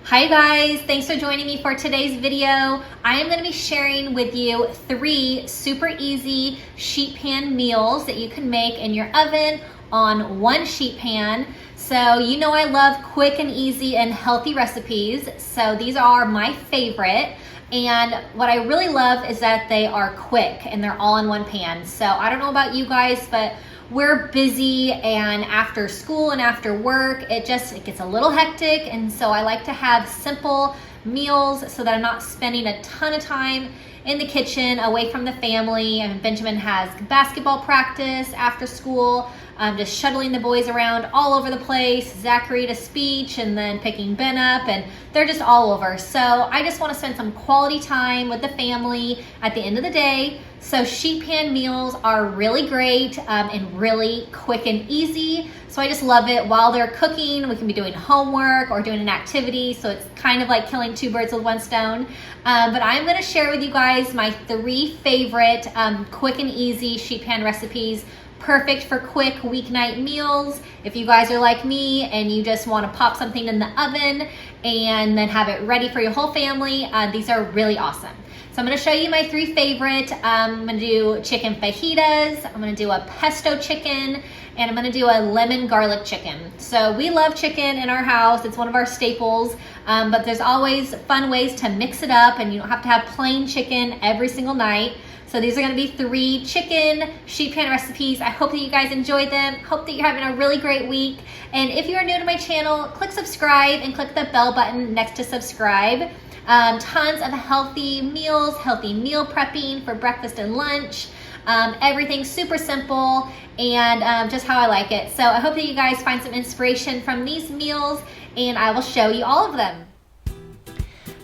Hi guys, thanks for joining me for today's video. I am going to be sharing with you 3 super easy sheet pan meals that you can make in your oven on one sheet pan. So you know I love quick and easy and healthy recipes, so these are my favorite. And what I really love is that they are quick and they're all in one pan. So I don't know about you guys, but we're busy, and after school and after work, it gets a little hectic, and so I like to have simple meals so that I'm not spending a ton of time in the kitchen away from the family. And Benjamin has basketball practice after school. I'm just shuttling the boys around all over the place, Zachary to speech, and then picking Ben up, and they're just all over. So I just want to spend some quality time with the family at the end of the day. So sheet pan meals are really great and really quick and easy. So I just love it. While they're cooking, we can be doing homework or doing an activity. So it's kind of like killing 2 birds with 1 stone. But I'm going to share with you guys my 3 favorite quick and easy sheet pan recipes. Perfect for quick weeknight meals. If you guys are like me and you just want to pop something in the oven and then have it ready for your whole family, these are really awesome. So I'm going to show you my 3 favorite. I'm going to do chicken fajitas, I'm going to do a pesto chicken, and I'm going to do a lemon garlic chicken. So we love chicken in our house. It's one of our staples, but there's always fun ways to mix it up, and you don't have to have plain chicken every single night. So these are going to be 3 chicken sheet pan recipes. I hope that you guys enjoyed them. Hope that you're having a really great week. And if you are new to my channel, click subscribe and click the bell button next to subscribe. Tons of healthy meals, healthy meal prepping for breakfast and lunch. Everything super simple and just how I like it. So I hope that you guys find some inspiration from these meals, and I will show you all of them.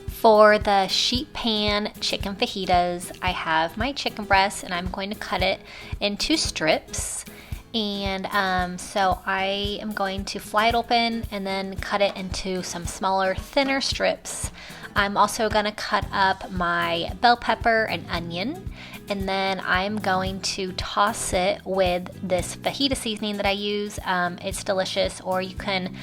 For the sheet pan chicken fajitas, I have my chicken breast and I'm going to cut it into strips. And so I am going to fly it open and then cut it into some smaller, thinner strips. I'm also going to cut up my bell pepper and onion, and then I'm going to toss it with this fajita seasoning that I use. It's delicious, or you can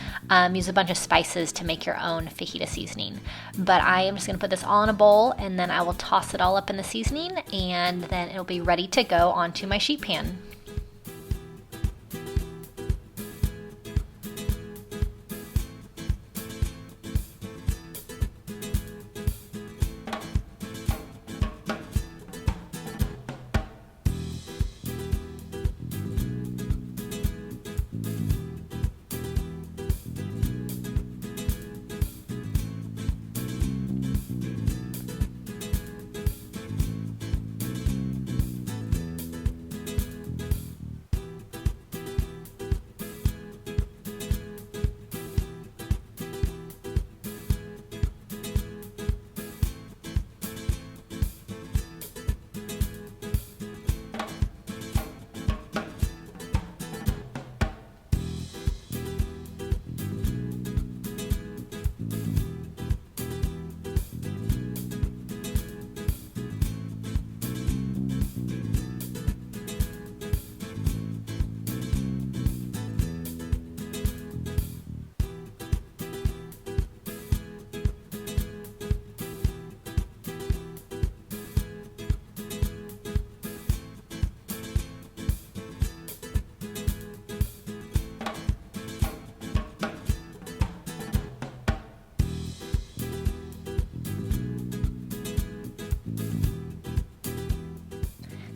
use a bunch of spices to make your own fajita seasoning. But I am just going to put this all in a bowl, and then I will toss it all up in the seasoning, and then it'll be ready to go onto my sheet pan.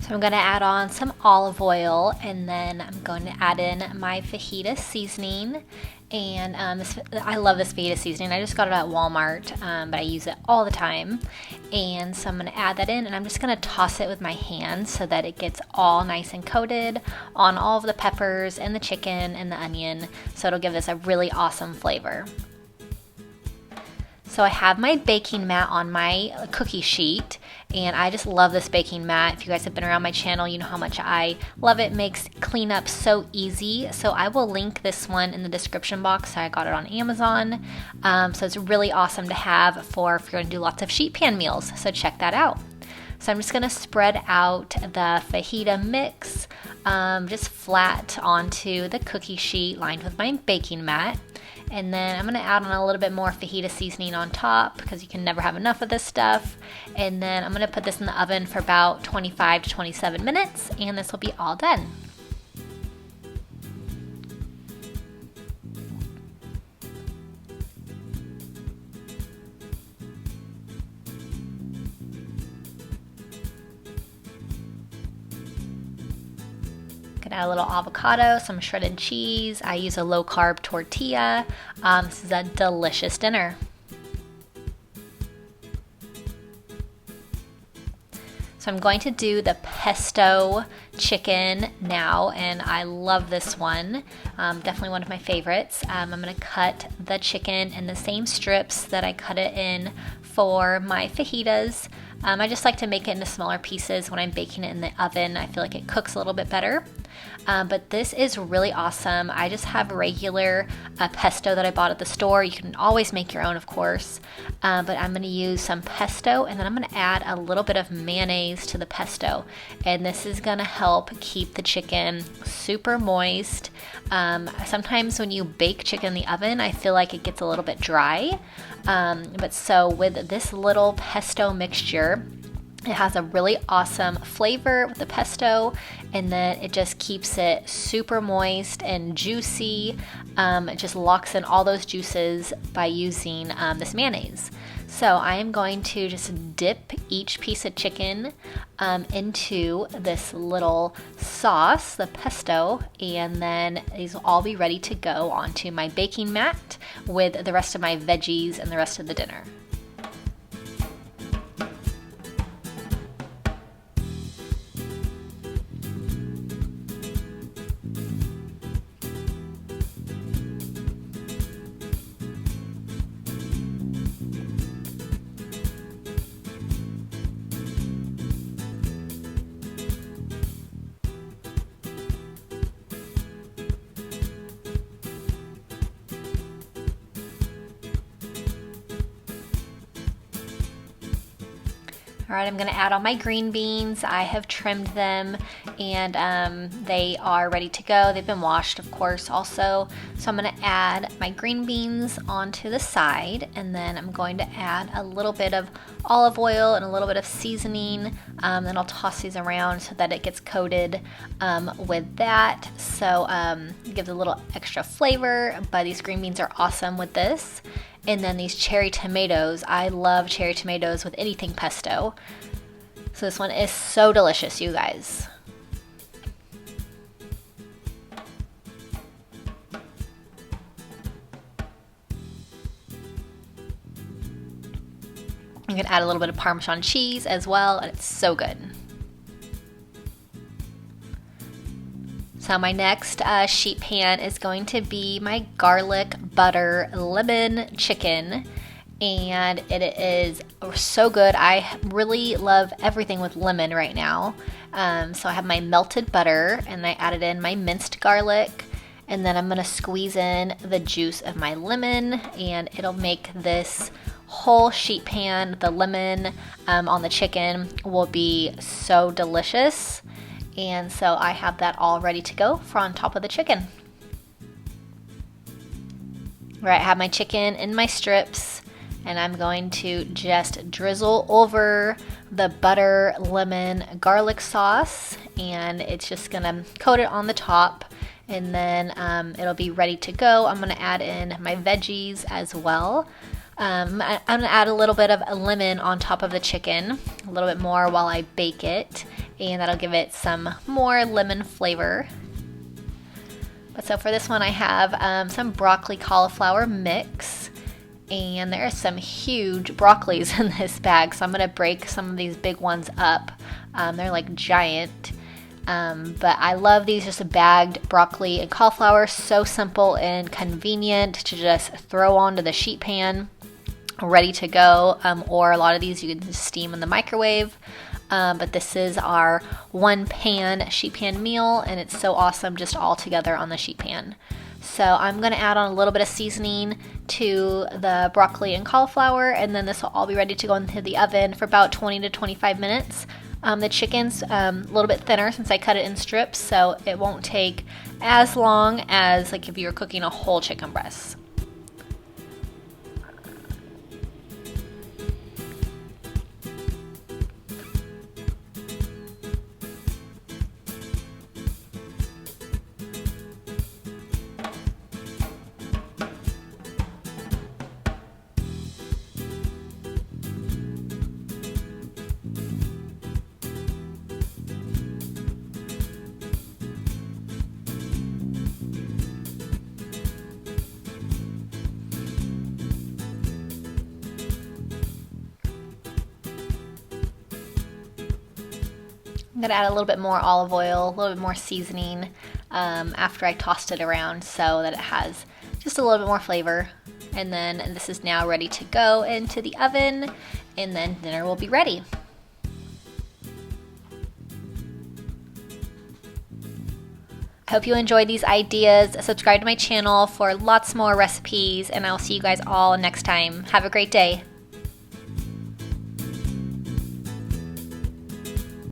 So I'm going to add on some olive oil, and then I'm going to add in my fajita seasoning. And I love this fajita seasoning. I just got it at Walmart, but I use it all the time. And so I'm going to add that in, and I'm just going to toss it with my hands so that it gets all nice and coated on all of the peppers and the chicken and the onion. So it'll give this a really awesome flavor. So I have my baking mat on my cookie sheet, and I just love this baking mat. If you guys have been around my channel, you know how much I love it. It makes cleanup so easy. So I will link this one in the description box. I got it on Amazon. So it's really awesome to have for if you're going to do lots of sheet pan meals. So check that out. So I'm just going to spread out the fajita mix just flat onto the cookie sheet lined with my baking mat. And then I'm gonna add on a little bit more fajita seasoning on top because you can never have enough of this stuff. And then I'm gonna put this in the oven for about 25 to 27 minutes, and this will be all done. Could add a little avocado, some shredded cheese. I use a low carb tortilla. This is a delicious dinner. So I'm going to do the pesto chicken now, and I love this one. Definitely one of my favorites. I'm gonna cut the chicken in the same strips that I cut it in for my fajitas. I just like to make it into smaller pieces when I'm baking it in the oven. I feel like it cooks a little bit better. But this is really awesome. I just have regular pesto that I bought at the store. You can always make your own, of course. But I'm going to use some pesto, and then I'm going to add a little bit of mayonnaise to the pesto. And this is going to help keep the chicken super moist. Sometimes when you bake chicken in the oven, I feel like it gets a little bit dry. But so with this little pesto mixture, it has a really awesome flavor with the pesto, and then it just keeps it super moist and juicy. It just locks in all those juices by using this mayonnaise. So I am going to just dip each piece of chicken into this little sauce, the pesto, and then these will all be ready to go onto my baking mat with the rest of my veggies and the rest of the dinner. All right, I'm gonna add all my green beans. I have trimmed them, and they are ready to go. They've been washed, of course, also. So I'm gonna add my green beans onto the side, and then I'm going to add a little bit of olive oil and a little bit of seasoning. Then I'll toss these around so that it gets coated with that. So it gives a little extra flavor, but these green beans are awesome with this. And then these cherry tomatoes. I love cherry tomatoes with anything pesto. So this one is so delicious, you guys. You can add a little bit of Parmesan cheese as well, and it's so good. So my next sheet pan is going to be my garlic butter lemon chicken, and it is so good. I really love everything with lemon right now. So I have my melted butter, and I added in my minced garlic, and then I'm gonna squeeze in the juice of my lemon, and it'll make this whole sheet pan. The lemon on the chicken will be so delicious. And so I have that all ready to go for on top of the chicken. Right, I have my chicken in my strips, and I'm going to just drizzle over the butter, lemon, garlic sauce, and it's just gonna coat it on the top, and then it'll be ready to go. I'm gonna add in my veggies as well. I'm gonna add a little bit of a lemon on top of the chicken, a little bit more while I bake it, and that'll give it some more lemon flavor. But so for this one, I have some broccoli cauliflower mix, and there are some huge broccolis in this bag, so I'm gonna break some of these big ones up. They're like giant. But I love these just bagged broccoli and cauliflower. So simple and convenient to just throw onto the sheet pan, ready to go. Or a lot of these you can just steam in the microwave. But this is our one pan sheet pan meal, and it's so awesome just all together on the sheet pan. So I'm going to add on a little bit of seasoning to the broccoli and cauliflower, and then this will all be ready to go into the oven for about 20 to 25 minutes. The chicken's a little bit thinner since I cut it in strips, so it won't take as long as like if you were cooking a whole chicken breast. I'm gonna add a little bit more olive oil, a little bit more seasoning after I tossed it around so that it has just a little bit more flavor. And then this is now ready to go into the oven, and then dinner will be ready. I hope you enjoyed these ideas. Subscribe to my channel for lots more recipes, and I'll see you guys all next time. Have a great day.